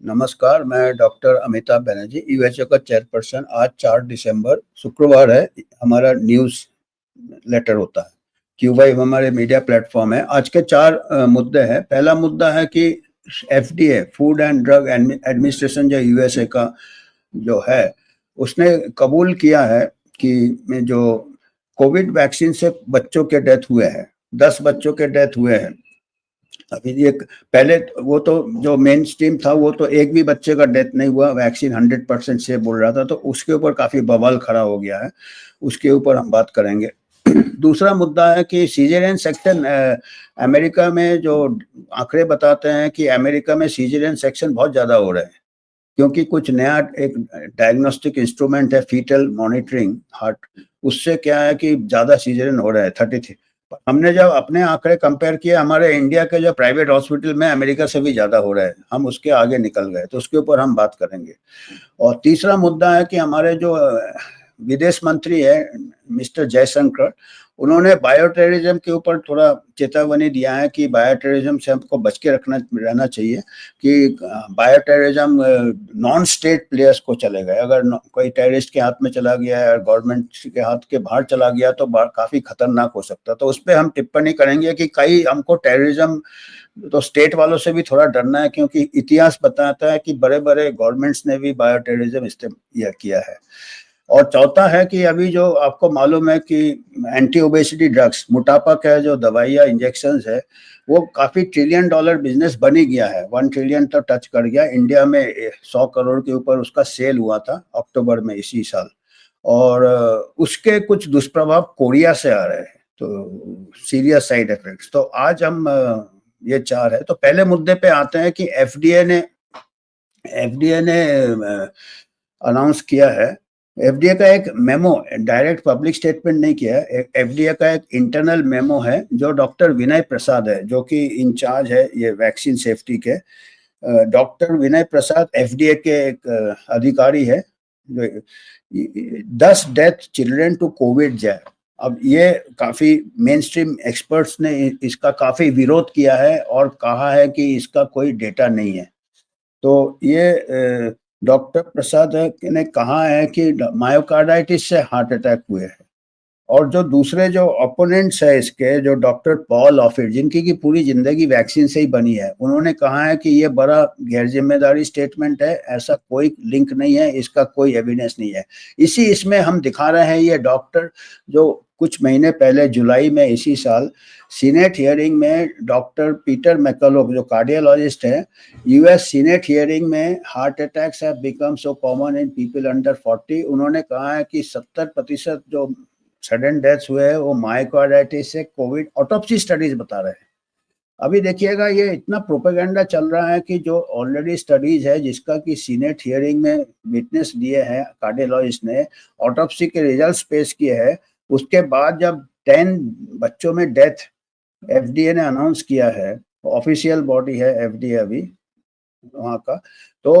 नमस्कार, मैं डॉक्टर अमिताभ बनर्जी, यूएचओ का चेयरपर्सन। आज 4 दिसंबर शुक्रवार है, हमारा न्यूज़ लेटर होता है। क्यूबाई हमारे मीडिया प्लेटफॉर्म है। आज के 4 मुद्दे हैं। पहला मुद्दा है कि FDA, food and drug administration, जो यूएसए का जो है, उसने कबूल किया है कि में जो कोविड वैक्सीन से बच्चों के डेथ हुए हैं, 10 बच्चों के डेथ हुए हैं। अभी ये पहले वो तो जो मेन स्ट्रीम था वो तो एक भी बच्चे का डेथ नहीं हुआ, वैक्सीन 100% से बोल रहा था, तो उसके ऊपर काफ़ी बवाल खड़ा हो गया है। उसके ऊपर हम बात करेंगे। दूसरा मुद्दा है कि सीजेरियन सेक्शन, अमेरिका में जो आंकड़े बताते हैं कि अमेरिका में सीजेरियन सेक्शन बहुत ज़्यादा हो रहे हैं, क्योंकि कुछ नया एक डायग्नोस्टिक इंस्ट्रूमेंट है, फीटल मॉनिटरिंग हार्ट, उससे क्या है कि ज़्यादा सीजरियन हो रहा है 33। हमने जब अपने आंकड़े कंपेयर किए, हमारे इंडिया के जो प्राइवेट हॉस्पिटल में अमेरिका से भी ज़्यादा हो रहा है, हम उसके आगे निकल गए, तो उसके ऊपर हम बात करेंगे। और तीसरा मुद्दा है कि हमारे जो विदेश मंत्री है मिस्टर जयशंकर, उन्होंने बायोटेररिज्म के ऊपर थोड़ा चेतावनी दिया है कि बायोटेररिज्म से हमको बच के रहना चाहिए, कि बायोटेररिज्म नॉन स्टेट प्लेयर्स को चलेगा। अगर कोई टेररिस्ट के हाथ में चला गया है और गवर्नमेंट के हाथ के बाहर चला गया तो काफ़ी खतरनाक हो सकता है। तो उस पर हम टिप्पणी करेंगे कि कई हमको टेररिज्म तो स्टेट वालों से भी थोड़ा डरना है, क्योंकि इतिहास बताता है कि बड़े बड़े गवर्नमेंट्स ने भी बायोटेररिज्म इस्तेमाल किया है। और चौथा है कि अभी जो आपको मालूम है कि एंटी ओबेसिटी ड्रग्स, मोटापा का जो दवाइयाँ इंजेक्शंस है, वो काफ़ी ट्रिलियन डॉलर बिजनेस बन ही गया है। 1 ट्रिलियन तो टच कर गया। इंडिया में 100 करोड़ के ऊपर उसका सेल हुआ था अक्टूबर में इसी साल। और उसके कुछ दुष्प्रभाव कोरिया से आ रहे हैं, तो सीरियस साइड इफेक्ट्स। तो आज हम ये 4 है। तो पहले मुद्दे पे आते हैं कि एफडीए ने अनाउंस किया है। एफडीए का एक मेमो, डायरेक्ट पब्लिक स्टेटमेंट नहीं किया है, एफडीए का एक इंटरनल मेमो है, जो डॉक्टर विनय प्रसाद है, जो कि इंचार्ज है ये वैक्सीन सेफ्टी के। डॉक्टर विनय प्रसाद एफडीए के एक अधिकारी है। 10 डेथ चिल्ड्रन टू कोविड जय। अब ये काफी मेन स्ट्रीम एक्सपर्ट्स ने इसका काफी विरोध किया है और कहा है कि इसका कोई डेटा नहीं है। तो ये डॉक्टर प्रसाद ने कहा है कि मायोकार्डाइटिस से हार्ट अटैक हुए हैं। और जो दूसरे जो ओपोनेंट्स है इसके, जो डॉक्टर पॉल ऑफिट, जिनकी की पूरी जिंदगी वैक्सीन से ही बनी है, उन्होंने कहा है कि ये बड़ा गैर जिम्मेदारी स्टेटमेंट है, ऐसा कोई लिंक नहीं है, इसका कोई एविडेंस नहीं है। इसमें हम दिखा रहे हैं ये डॉक्टर जो कुछ महीने पहले जुलाई में इसी साल सीनेट हियरिंग में डॉक्टर पीटर मैकलोग, जो कार्डियोलॉजिस्ट है, यूएस सीनेट हियरिंग में heart attacks have become so common in people under 40, उन्होंने कहा है कि 70% जो सडन डेथ्स हुए हैं वो मायोकार्डाइटिस से कोविड, ऑटोप्सी स्टडीज बता रहे हैं। अभी देखिएगा, ये इतना प्रोपेगेंडा चल रहा है कि जो ऑलरेडी स्टडीज है, जिसका कि सीनेट हियरिंग में विटनेस दिए हैं कार्डियोलॉजिस्ट ने, ऑटोप्सी के रिजल्ट्स पेश किए हैं, उसके बाद जब 10 बच्चों में डेथ एफडीए ने अनाउंस किया है, ऑफिशियल बॉडी है एफडीए अभी वहाँ का, तो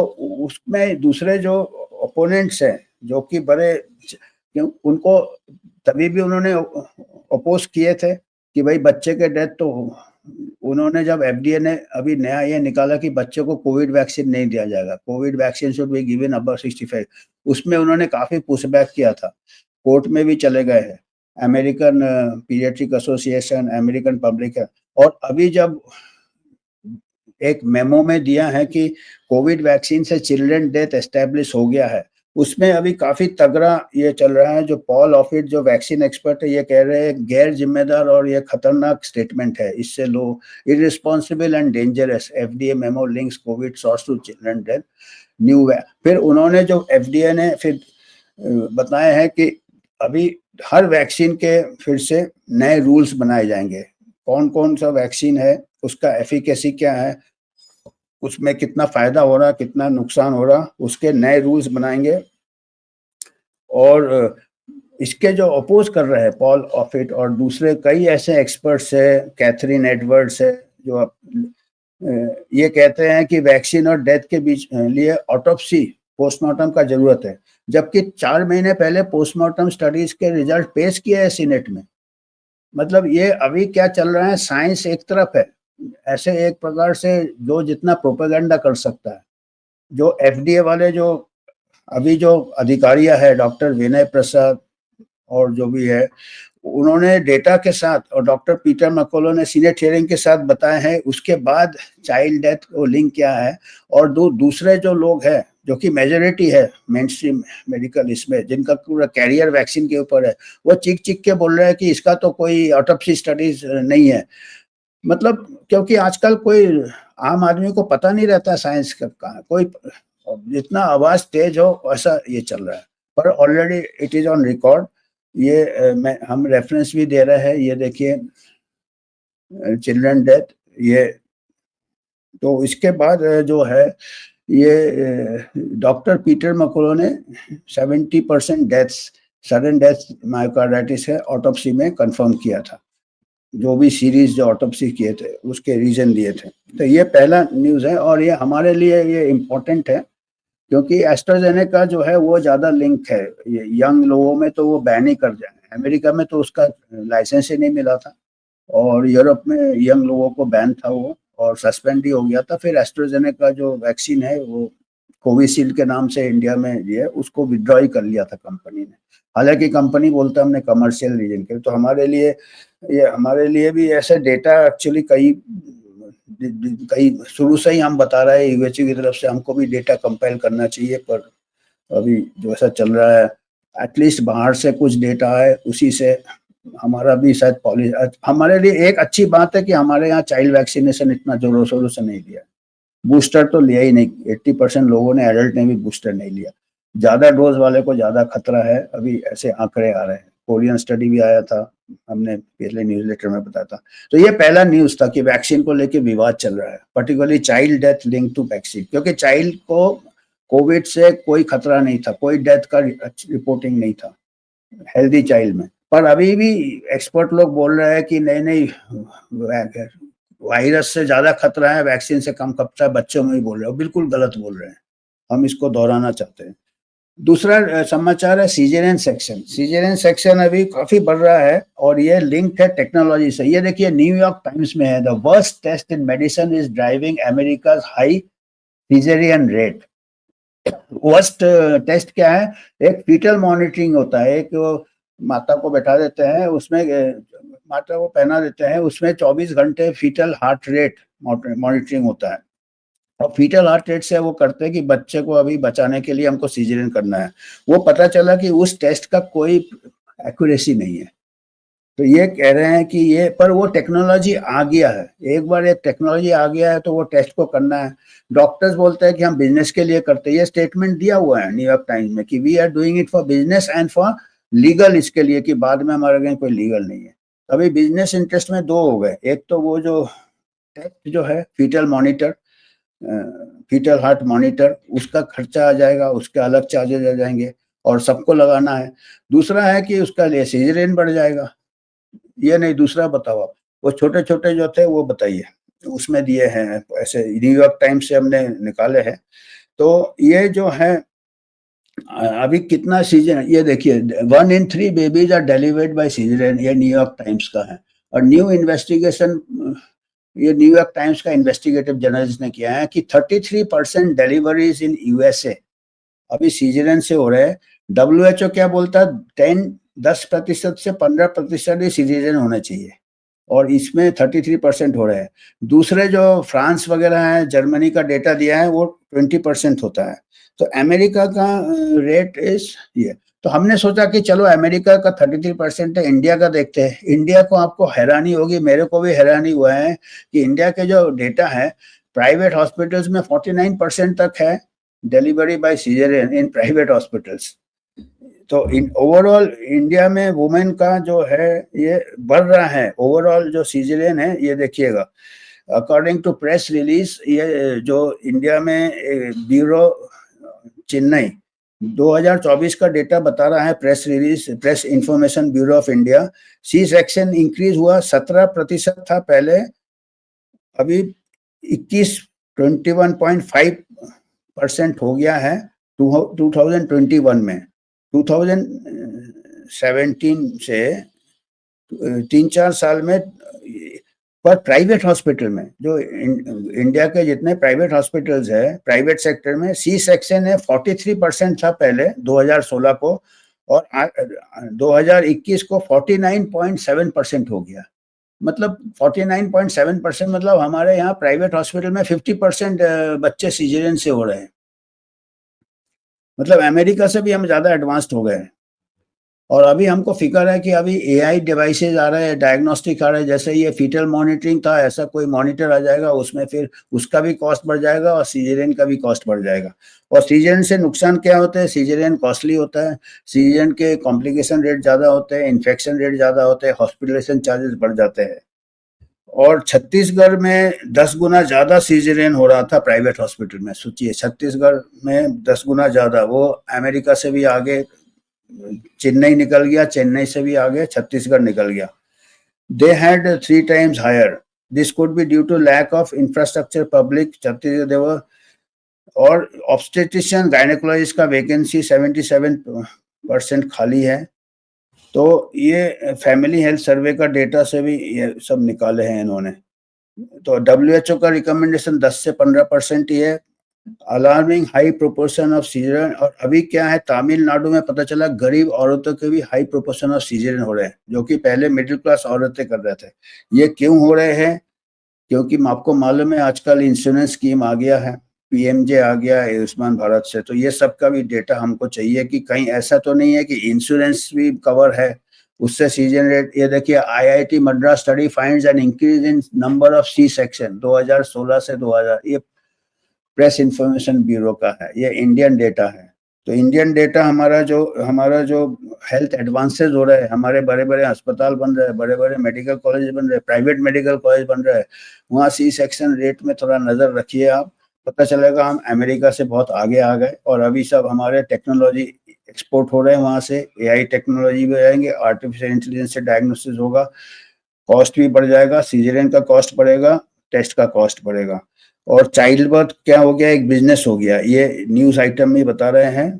उसमें दूसरे जो ओपोनेंट्स हैं, जो कि बड़े, उनको तभी भी उन्होंने अपोज किए थे कि भाई बच्चे के डेथ तो, उन्होंने जब एफडीए ने अभी नया ये निकाला कि बच्चों को कोविड वैक्सीन नहीं दिया जाएगा, Covid vaccine should be given above 65, उसमें उन्होंने काफी पुशबैक किया था, कोर्ट में भी चले गए हैं, American paediatric association, American public है। और अभी जब एक मेमो में दिया है कि कोविड वैक्सीन से चिल्ड्रन डेथ एस्टेब्लिश हो गया है, उसमें अभी काफी तगड़ा ये चल रहा है। जो पॉल ऑफिट, जो वैक्सीन एक्सपर्ट है, ये कह रहे हैं गैर जिम्मेदार और ये खतरनाक स्टेटमेंट है, इससे लो irresponsible and dangerous, FDA memo links COVID source to children death new. फिर उन्होंने जो एफडीए ने फिर बताया है कि अभी हर वैक्सीन के फिर से नए रूल्स बनाए जाएंगे, कौन कौन सा वैक्सीन है, उसका एफिकेसी क्या है, उसमें कितना फायदा हो रहा, कितना नुकसान हो रहा, उसके नए रूल्स बनाएंगे। और इसके जो अपोज कर रहे हैं पॉल ऑफिट और दूसरे कई ऐसे एक्सपर्ट्स है, कैथरीन एडवर्ड्स है, जो ये कहते हैं कि वैक्सीन और डेथ के बीच लिए ऑटोप्सी, पोस्टमार्टम का जरूरत है, जबकि 4 महीने पहले पोस्टमार्टम स्टडीज के रिजल्ट पेश किए हैं सीनेट में। मतलब ये अभी क्या चल रहा है, साइंस एक तरफ है, ऐसे एक प्रकार से जो जितना प्रोपेगेंडा कर सकता है, जो एफडीए वाले जो अभी जो अधिकारियां है, डॉक्टर विनय प्रसाद और जो भी है, उन्होंने डेटा के साथ और डॉक्टर पीटर मैकॉलो ने सीनेट हियरिंग के साथ बताए हैं, उसके बाद चाइल्ड डेथ को लिंक किया है। और दूसरे जो लोग हैं, जो कि मेजोरिटी है मेन स्ट्रीम मेडिकल इसमें, जिनका पूरा कैरियर वैक्सीन के ऊपर है, वो चीख चीख के बोल रहे हैं कि इसका तो कोई ऑटोप्सी स्टडीज नहीं है। मतलब क्योंकि आजकल कोई आम आदमी को पता नहीं रहता साइंस का, कोई जितना आवाज तेज हो वैसा ये चल रहा है। पर already it is on record. ये हम रेफरेंस भी दे रहे हैं, ये देखिए चिल्ड्रन डेथ। ये तो इसके बाद जो है ये डॉक्टर पीटर मैकॉलो ने 70% डेथ्स, सडन डेथ मायोकार्डाइटिस है, ऑटोप्सी में कंफर्म किया था। जो भी सीरीज जो ऑटोप्सी किए थे उसके रीजन दिए थे। तो ये पहला न्यूज़ है और ये हमारे लिए ये इम्पोर्टेंट है, क्योंकि एस्ट्राजेनेका जो है वो ज़्यादा लिंक है ये यंग लोगों में, तो वो बैन ही कर जाए। अमेरिका में तो उसका लाइसेंस ही नहीं मिला था, और यूरोप में यंग लोगों को बैन था वो, और सस्पेंड ही हो गया था। फिर एस्ट्राजेनेका जो वैक्सीन है वो कोविशील्ड के नाम से इंडिया में ये उसको विड्रॉ ही कर लिया था कंपनी ने। हालांकि कंपनी बोलता हमने कमर्शियल रीजन के। तो हमारे लिए भी ऐसे डेटा एक्चुअली कई शुरू से ही हम बता रहे हैं, यूएचसी की तरफ से हमको भी डेटा कंपाइल करना चाहिए, पर अभी जो ऐसा चल रहा है, एटलीस्ट बाहर से कुछ डेटा है, उसी से हमारा भी शायद पॉलिसी। हमारे लिए एक अच्छी बात है कि हमारे यहाँ चाइल्ड वैक्सीनेशन इतना जोरों शोरों से नहीं लिया, बूस्टर तो लिया ही नहीं। 80% लोगों ने, एडल्ट ने भी बूस्टर नहीं लिया। ज्यादा डोज वाले को ज्यादा खतरा है, अभी ऐसे आंकड़े आ रहे हैं। कोरियन स्टडी भी आया था, हमने पिछले न्यूज़लेटर में बताया था। तो ये पहला न्यूज था कि वैक्सीन को लेके विवाद चल रहा है, particularly child death link to vaccine, क्योंकि चाइल्ड को कोविड से कोई खतरा नहीं था, कोई डेथ का रिपोर्टिंग नहीं था हेल्दी चाइल्ड में। पर अभी भी एक्सपर्ट लोग बोल रहे हैं कि नहीं नहीं, वायरस से ज्यादा खतरा है, वैक्सीन से कम खतरा है, बच्चों में ही बोल रहे हो। बिल्कुल गलत बोल रहे हैं, हम इसको दोहराना चाहते हैं। दूसरा समाचार है सीजेरियन सेक्शन। सीजेरियन सेक्शन अभी काफी बढ़ रहा है और ये लिंक है टेक्नोलॉजी से। ये देखिए न्यूयॉर्क टाइम्स में है, the worst test in medicine is driving America's high caesarean rate. Worst test क्या है? एक फीटल मॉनिटरिंग होता है, एक माता को बैठा देते हैं, उसमें माता को पहना देते हैं, उसमें 24 घंटे फीटल हार्ट रेट मॉनिटरिंग होता है। और फीटल हार्ट रेट से वो करते हैं कि बच्चे को अभी बचाने के लिए हमको सीजरियन करना है। वो पता चला कि उस टेस्ट का कोई एक्यूरेसी नहीं है। तो ये कह रहे हैं कि ये, पर वो टेक्नोलॉजी आ गया है, एक बार एक टेक्नोलॉजी आ गया है तो वो टेस्ट को करना है। डॉक्टर्स बोलते हैं कि हम बिजनेस के लिए करते हैं, ये स्टेटमेंट दिया हुआ है न्यूयॉर्क टाइम्स में कि we are doing it for business and for legal, इसके लिए कि बाद में हमारे लिए कोई लीगल नहीं है। अभी बिजनेस इंटरेस्ट में दो हो गए, एक तो वो जो टेस्ट जो है foetal monitor, foetal heart monitor, उसका खर्चा आ जाएगा, उसके अलग चार्जेस आ जाएंगे और सबको लगाना है। दूसरा है कि उसका लिए सीजरियन बढ़ जाएगा। ये नहीं, दूसरा बताओ आप, वो छोटे छोटे जो थे वो बताइए, उसमें दिए हैं ऐसे, न्यूयॉर्क टाइम्स से हमने निकाले हैं। तो ये जो है अभी कितना सीजन, ये देखिए 1 in 3 babies are delivered by caesarean, ये न्यूयॉर्क टाइम्स का है। और न्यू इन्वेस्टिगेशन, ये न्यूयॉर्क टाइम्स का इन्वेस्टिगेटिव जर्नलिस्ट ने किया है कि 33% डिलीवरीज इन यूएसए अभी सीजरियन से हो रहे हैं। डब्ल्यूएचओ क्या बोलता है, 10% से 15% ही सीजरियन होने चाहिए, और इसमें 33% हो रहे हैं। दूसरे जो फ्रांस वगैरह है, जर्मनी का डेटा दिया है, वो 20% होता है। तो अमेरिका का रेट इज ये। तो हमने सोचा कि चलो अमेरिका का 33% है, इंडिया का देखते हैं। इंडिया को आपको हैरानी होगी, मेरे को भी हैरानी हुआ है कि इंडिया के जो डेटा है, प्राइवेट हॉस्पिटल्स में 49% तक है delivery by caesarean in private hospitals. तो इन ओवरऑल इंडिया में वुमेन का जो है ये बढ़ रहा है। ओवरऑल जो सीजरियन है, ये देखिएगा अकॉर्डिंग टू प्रेस रिलीज, ये जो इंडिया में ब्यूरो चेन्नई 2024 का डेटा बता रहा है, press release, press information bureau of India, C section increase हुआ 17% था पहले, अभी 21 हो गया है 2021 में। 2017 से 3-4 साल में पर प्राइवेट हॉस्पिटल में जो इंडिया के जितने प्राइवेट हॉस्पिटल्स है, प्राइवेट सेक्टर में सी सेक्शन है 43% था पहले 2016 को, और 2021 को 49.7% हो गया। मतलब 49.7% मतलब हमारे यहाँ प्राइवेट हॉस्पिटल में 50% बच्चे सीजरियन से हो रहे हैं। मतलब अमेरिका से भी हम ज्यादा एडवांस्ड हो गए हैं। और अभी हमको फिक्र है कि अभी एआई डिवाइसेज आ रहे हैं, डायग्नोस्टिक आ रहे हैं, जैसे ये फीटल मॉनिटरिंग था, ऐसा कोई मॉनिटर आ जाएगा, उसमें फिर उसका भी कॉस्ट बढ़ जाएगा और सीजरियन का भी कॉस्ट बढ़ जाएगा। और सीजरियन से नुकसान क्या होता है, सीजरियन कॉस्टली होता है, सीजरियन के कॉम्प्लिकेशन रेट ज़्यादा होते हैं, इन्फेक्शन रेट ज़्यादा होते हैं, हॉस्पिटलाइजेशन चार्जेस बढ़ जाते हैं। और छत्तीसगढ़ में 10 गुना ज़्यादा सीजरियन हो रहा था प्राइवेट हॉस्पिटल में। सोचिए, छत्तीसगढ़ में 10 गुना ज़्यादा, वो अमेरिका से भी आगे चेन्नई निकल गया, चेन्नई से भी आगे छत्तीसगढ़ निकल गया। They had 3 times higher, this could be due to lack of infrastructure public Chhattisgarh देवर। और ऑब्स्टेट्रिशियन गायनेकोलॉजिस्ट का वैकेंसी 77% खाली है। तो ये फैमिली हेल्थ सर्वे का डेटा से भी ये सब निकाले हैं इन्होंने। तो WHO का रिकमेंडेशन 10 से 15% ही है। Alarming high proportion of caesarean. और अभी क्या है, तमिलनाडु में पता चला गरीब औरतों के भी हाई प्रोपोर्शन ऑफ सीजरियन हो रहे हैं, जो कि पहले मिडिल क्लास औरतें कर रहे थे। ये क्यों हो रहे हैं? क्योंकि आपको मालूम है आजकल इंश्योरेंस स्कीम आ गया है, पीएमजे आ गया है आयुष्मान भारत से। तो ये सब का भी डेटा हमको चाहिए कि कहीं ऐसा तो नहीं है कि इंश्योरेंस भी कवर है, उससे सीजन रेट। ये देखिए, IIT Madras study finds an increase in number of C section 2016 से 2000, ये प्रेस इंफॉर्मेशन ब्यूरो का है, ये इंडियन डेटा है। तो इंडियन डेटा हमारा जो हेल्थ एडवांसेस हो रहे हैं, हमारे बड़े बड़े अस्पताल बन रहे हैं, बड़े बड़े मेडिकल कॉलेज बन रहे हैं, प्राइवेट मेडिकल कॉलेज बन रहे हैं, वहाँ सी सेक्शन रेट में थोड़ा नजर रखिए आप, पता चलेगा हम अमेरिका से बहुत आगे आ गए। और अभी सब हमारे टेक्नोलॉजी एक्सपोर्ट हो रहे हैं वहाँ से, एआई टेक्नोलॉजी भी आएंगे, आर्टिफिशियल इंटेलिजेंस से डायग्नोसिस होगा, कॉस्ट भी बढ़ जाएगा, सीजरियन का कॉस्ट बढ़ेगा, टेस्ट का कॉस्ट बढ़ेगा। और चाइल्ड बर्थ क्या हो गया, एक बिजनेस हो गया। ये न्यूज आइटम में बता रहे हैं,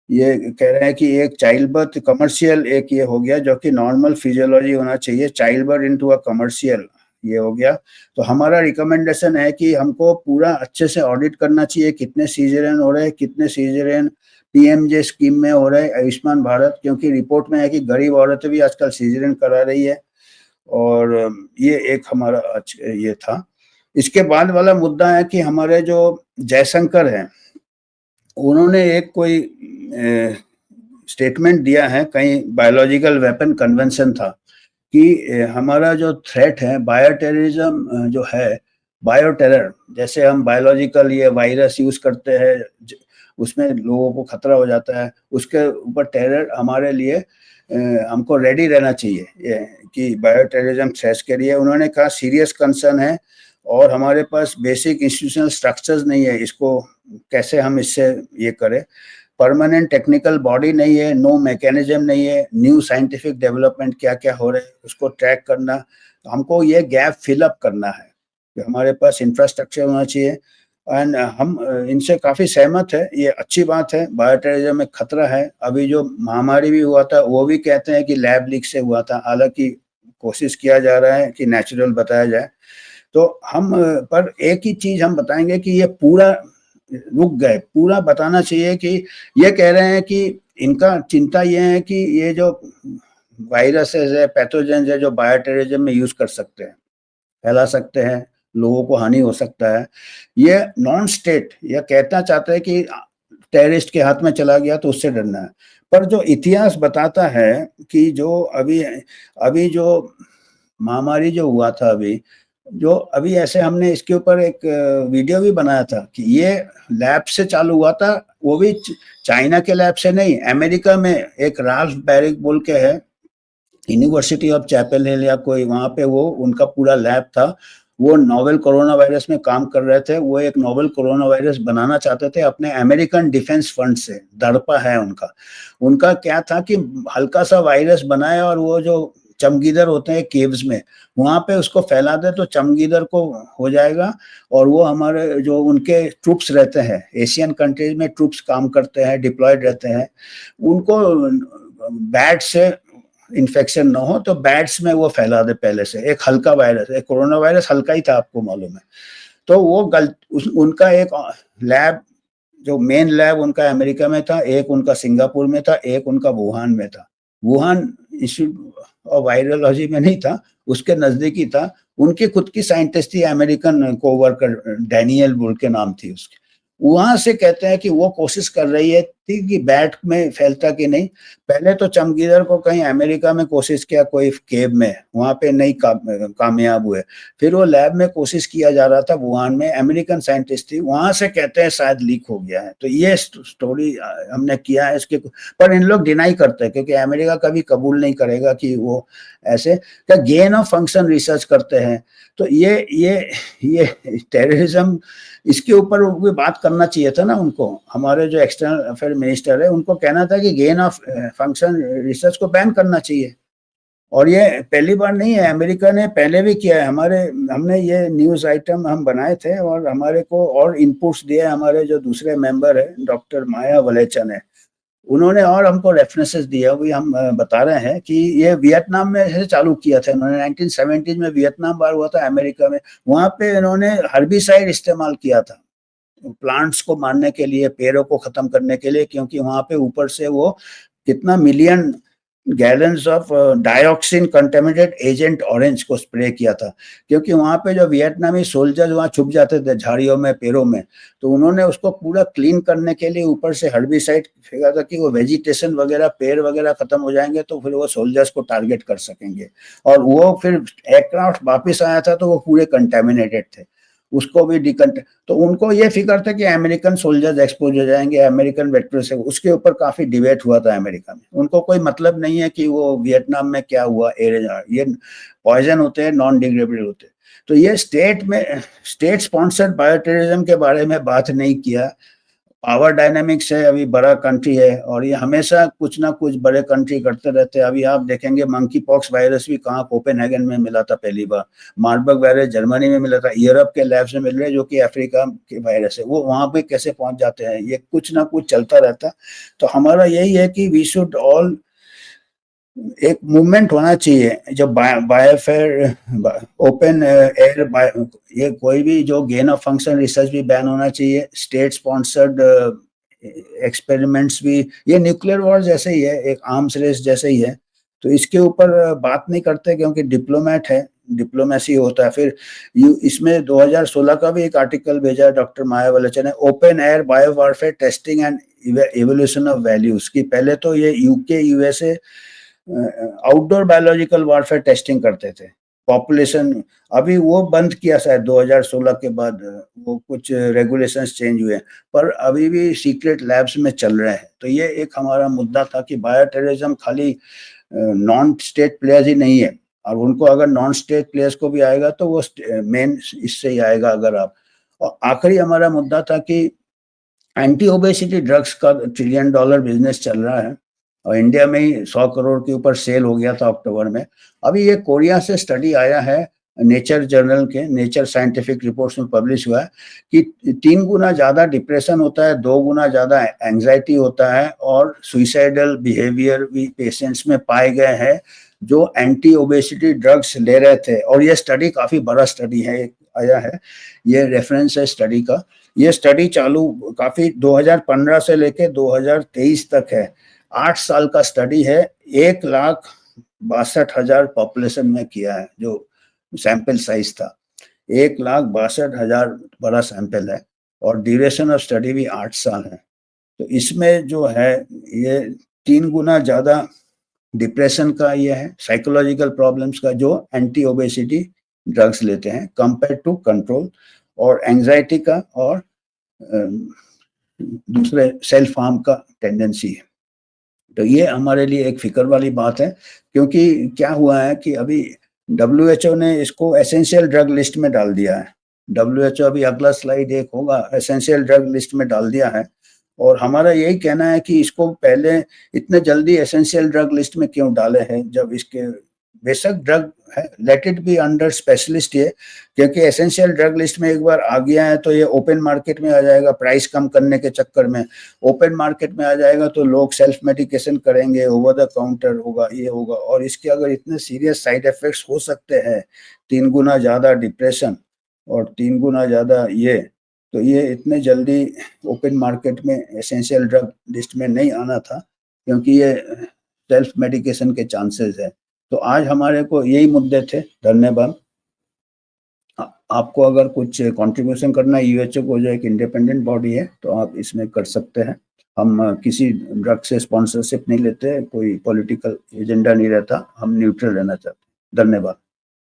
ये कह रहे हैं कि एक चाइल्ड बर्थ कमर्शियल एक ये हो गया, जो कि नॉर्मल फिजियोलॉजी होना चाहिए, child birth into a commercial ये हो गया। तो हमारा रिकमेंडेशन है कि हमको पूरा अच्छे से ऑडिट करना चाहिए, कितने सीजरियन हो रहे हैं, कितने सीजरियन पीएमजे स्कीम में हो रहे हैं, आयुष्मान भारत, क्योंकि रिपोर्ट में है कि गरीब औरतें भी आजकल सीजरियन करा रही है। और ये एक हमारा ये था। इसके बाद वाला मुद्दा है कि हमारे जो जयशंकर हैं, उन्होंने एक कोई स्टेटमेंट दिया है, कहीं बायोलॉजिकल वेपन कन्वेंशन था, कि हमारा जो थ्रेट है बायो टेररिज्म जो है, बायो टेरर, जैसे हम बायोलॉजिकल ये वायरस यूज करते हैं, उसमें लोगों को खतरा हो जाता है, उसके ऊपर टेरर हमारे लिए हमको रेडी रहना चाहिए, ये कि बायो टेररिज्म थ्रेट के लिए उन्होंने कहा सीरियस कंसर्न है। और हमारे पास बेसिक इंस्टीट्यूशनल स्ट्रक्चर्स नहीं है, इसको कैसे हम इससे ये करें, परमानेंट टेक्निकल बॉडी नहीं है, नो मैकेनिज्म नहीं है, न्यू साइंटिफिक डेवलपमेंट क्या क्या हो रहे हैं उसको ट्रैक करना, तो हमको ये गैप फिलअप करना है कि हमारे पास इंफ्रास्ट्रक्चर होना चाहिए। एंड हम इनसे काफ़ी सहमत है, ये अच्छी बात है, बायोटेररिज्म में खतरा है। अभी जो महामारी भी हुआ था वो भी कहते हैं कि लैब लीक से हुआ था, हालांकि कोशिश किया जा रहा है कि नेचुरल बताया जाए। तो हम पर एक ही चीज हम बताएंगे कि ये पूरा रुक गए, पूरा बताना चाहिए कि ये कह रहे हैं कि इनका चिंता ये है कि ये जो वायरसेस है, पैथोजेंस है, जो बायोटेररिज्म में यूज कर सकते हैं, फैला सकते हैं, लोगों को हानि हो सकता है। ये नॉन स्टेट यह कहना चाहते हैं कि टेररिस्ट के हाथ में चला गया तो उससे डरना है। पर जो इतिहास बताता है कि जो अभी जो महामारी जो हुआ था, अभी ऐसे हमने इसके ऊपर एक वीडियो भी बनाया था कि ये लैब से चालू हुआ था, वो भी चाइना के लैब से नहीं, अमेरिका में एक राल्फ बैरिक बोल के है, यूनिवर्सिटी ऑफ चैपल हिल या कोई, वहाँ पे वो उनका पूरा लैब था। वो नोवेल कोरोना वायरस में काम कर रहे थे, वो एक नोवेल कोरोना वायरस बनाना चाहते थे अपने अमेरिकन डिफेंस फंड से, दड़पा है उनका। उनका क्या था कि हल्का सा वायरस बनाया और वो जो चमगीदड़ होते हैं केव्स में, वहाँ पे उसको फैला दे तो चमगीदड़ को हो जाएगा। और वो हमारे जो उनके ट्रूप्स रहते हैं, एशियन कंट्रीज में ट्रूप्स काम करते हैं, डिप्लॉयड रहते हैं, उनको बैट से इन्फेक्शन ना हो तो बैट्स में वो फैला दे पहले से, एक हल्का वायरस, एक कोरोना वायरस हल्का ही था आपको मालूम है। तो वो उनका एक लैब, जो मेन लैब उनका अमेरिका में था, एक उनका सिंगापुर में था, एक उनका वुहान में था। वुहान इंस्टीट्यूट ऑफ वायरोलॉजी में नहीं था, उसके नजदीक ही था। उनकी खुद की साइंटिस्ट थी, अमेरिकन कोवर्कर, डैनियल बुल के नाम थी उसकी। वहां से कहते हैं कि वो कोशिश कर रही है थी कि बैट में फैलता कि नहीं। पहले तो चमगीदड़ को कहीं अमेरिका में कोशिश किया, कोई केव में, वहां पे नहीं कामयाब हुए। फिर वो लैब में कोशिश किया जा रहा था वुहान में, अमेरिकन साइंटिस्ट थी, वहां से कहते हैं शायद लीक हो गया है। तो ये स्टोरी हमने किया है इसके, पर इन लोग डिनाई करते हैं क्योंकि अमेरिका कभी कबूल नहीं करेगा कि वो ऐसे क्या गेन ऑफ फंक्शन रिसर्च करते हैं। तो ये टेररिज्म, इसके ऊपर भी बात करना चाहिए था ना उनको। हमारे जो एक्सटर्नल अफेयर मिनिस्टर है उनको कहना था कि गेन ऑफ फंक्शन रिसर्च को बैन करना चाहिए। और ये पहली बार नहीं है, अमेरिका ने पहले भी किया है। हमने ये न्यूज आइटम हम बनाए थे और हमारे को और इनपुट्स दिए हमारे जो दूसरे मेंबर है, डॉक्टर माया वलेचन है, उन्होंने और हमको रेफरेंसेस दिया। अभी हम बता रहे हैं कि ये वियतनाम में से चालू किया था इन्होंने, 1970 में वियतनाम वार हुआ था अमेरिका में, वहां पे इन्होंने हर्बिसाइड इस्तेमाल किया था प्लांट्स को मारने के लिए, पेड़ों को खत्म करने के लिए, क्योंकि वहां पे ऊपर से वो कितना million gallons of dioxin contaminated agent orange को स्प्रे किया था। क्योंकि वहां पे जो वियतनामी सोल्जर्स वहां छुप जाते थे झाड़ियों में, पेड़ों में, तो उन्होंने उसको पूरा क्लीन करने के लिए ऊपर से हर्बिसाइड फेंका था कि वो वेजिटेशन वगैरह, पेड़ वगैरह खत्म हो जाएंगे तो फिर वो सोल्जर्स को टारगेट कर सकेंगे। और वो फिर एयरक्राफ्ट वापिस आया था तो वो पूरे कंटेमिनेटेड थे, उसको भी डिकंट। तो उनको ये फिक्र था कि अमेरिकन सोल्जर्स एक्सपोज हो जाएंगे, अमेरिकन वेक्टर से, उसके ऊपर काफी डिबेट हुआ था अमेरिका में। उनको कोई मतलब नहीं है कि वो वियतनाम में क्या हुआ, ये पॉइजन होते हैं, नॉन डिग्रेडेबल होते हैं। तो ये स्टेट स्पॉन्सर्ड बायोटेररिज्म के बारे में बात नहीं किया। पावर डायनामिक्स है, अभी बड़ा कंट्री है और ये हमेशा कुछ ना कुछ बड़े कंट्री करते रहते हैं। अभी आप देखेंगे मंकी पॉक्स वायरस भी कहाँ, कोपेनहेगन में मिला था पहली बार, मार्बर्ग वायरस जर्मनी में मिला था, यूरोप के लैब से मिल रहे जो कि अफ्रीका के वायरस है, वो वहां पे कैसे पहुंच जाते हैं, ये कुछ ना कुछ चलता रहता। तो हमारा यही है कि वी शुड ऑल, एक मूवमेंट होना चाहिए जब बायोफेयर, ओपन एयर, ये कोई भी जो गेन ऑफ फंक्शन रिसर्च भी बैन होना चाहिए, स्टेट स्पॉन्सर्ड एक्सपेरिमेंट्स भी। ये न्यूक्लियर वॉर जैसे ही है, एक आर्म्स रेस जैसे ही है। तो इसके ऊपर बात नहीं करते क्योंकि डिप्लोमेट है, डिप्लोमेसी होता है। फिर इसमें 2016 का भी एक आर्टिकल भेजा डॉक्टर माया वलेचन ने, open air bio warfare testing and evolution of values की। पहले तो ये UK USA outdoor biological warfare testing करते थे पॉपुलेशन, अभी वो बंद किया शायद 2016 के बाद, वो कुछ रेगुलेशंस चेंज हुए, पर अभी भी सीक्रेट लैब्स में चल रहे हैं। तो ये एक हमारा मुद्दा था कि बायोटेररिज्म खाली नॉन स्टेट प्लेयर्स ही नहीं है, और उनको अगर नॉन स्टेट प्लेयर्स को भी आएगा तो वो मेन इससे ही आएगा अगर आप। और आखिरी हमारा मुद्दा था कि एंटी ओबेसिटी ड्रग्स का $1 ट्रिलियन बिजनेस चल रहा है और इंडिया में ही 100 करोड़ के ऊपर सेल हो गया था अक्टूबर में। अभी ये कोरिया से स्टडी आया है, नेचर जर्नल के, नेचर साइंटिफिक रिपोर्ट्स में पब्लिश हुआ है कि 3 गुना ज्यादा डिप्रेशन होता है, 2 गुना ज्यादा एंजाइटी होता है और सुइसाइडल बिहेवियर भी पेशेंट्स में पाए गए हैं जो एंटी ओबेसिटी ड्रग्स ले रहे थे। और ये स्टडी काफी बड़ा स्टडी है, आया है, ये रेफरेंस है स्टडी का। ये स्टडी चालू काफी 2015 से लेके 2023 तक है, 8 साल का स्टडी है, 1,62,000 पॉपुलेशन में किया है, जो सैंपल साइज था 1,62,000 बड़ा सैंपल है, और ड्यूरेशन ऑफ स्टडी भी 8 साल है। तो इसमें जो है ये 3 गुना ज्यादा डिप्रेशन का ये है, साइकोलॉजिकल प्रॉब्लम्स का, जो एंटी ओबेसिटी ड्रग्स लेते हैं कंपेयर टू कंट्रोल, और एंजाइटी का और दूसरे सेल्फ हार्म का टेंडेंसी है। तो ये हमारे लिए एक फिक्र वाली बात है, क्योंकि क्या हुआ है कि अभी WHO ने इसको एसेंशियल ड्रग लिस्ट में डाल दिया है। WHO अभी अगला स्लाइड एक होगा, एसेंशियल ड्रग लिस्ट में डाल दिया है। और हमारा यही कहना है कि इसको पहले इतने जल्दी एसेंशियल ड्रग लिस्ट में क्यों डाले हैं, जब इसके बेशक ड्रग है, let it be under specialist ये, क्योंकि एसेंशियल ड्रग लिस्ट में एक बार आ गया है तो ये ओपन मार्केट में आ जाएगा, प्राइस कम करने के चक्कर में ओपन मार्केट में आ जाएगा तो लोग सेल्फ मेडिकेशन करेंगे, ओवर द काउंटर होगा, ये होगा। और इसके अगर इतने सीरियस साइड इफेक्ट्स हो सकते हैं, 3 गुना ज़्यादा डिप्रेशन और 3 गुना ज़्यादा ये, तो ये इतने जल्दी ओपन मार्केट में एसेंशियल ड्रग लिस्ट में नहीं आना था, क्योंकि ये सेल्फ मेडिकेशन के चांसेस है। तो आज हमारे को यही मुद्दे थे। धन्यवाद। आपको अगर कुछ कंट्रीब्यूशन करना है यूएचओ को, जो एक इंडिपेंडेंट बॉडी है, तो आप इसमें कर सकते हैं। हम किसी ड्रग से स्पॉन्सरशिप नहीं लेते, कोई पॉलिटिकल एजेंडा नहीं रहता, हम न्यूट्रल रहना चाहते हैं। धन्यवाद।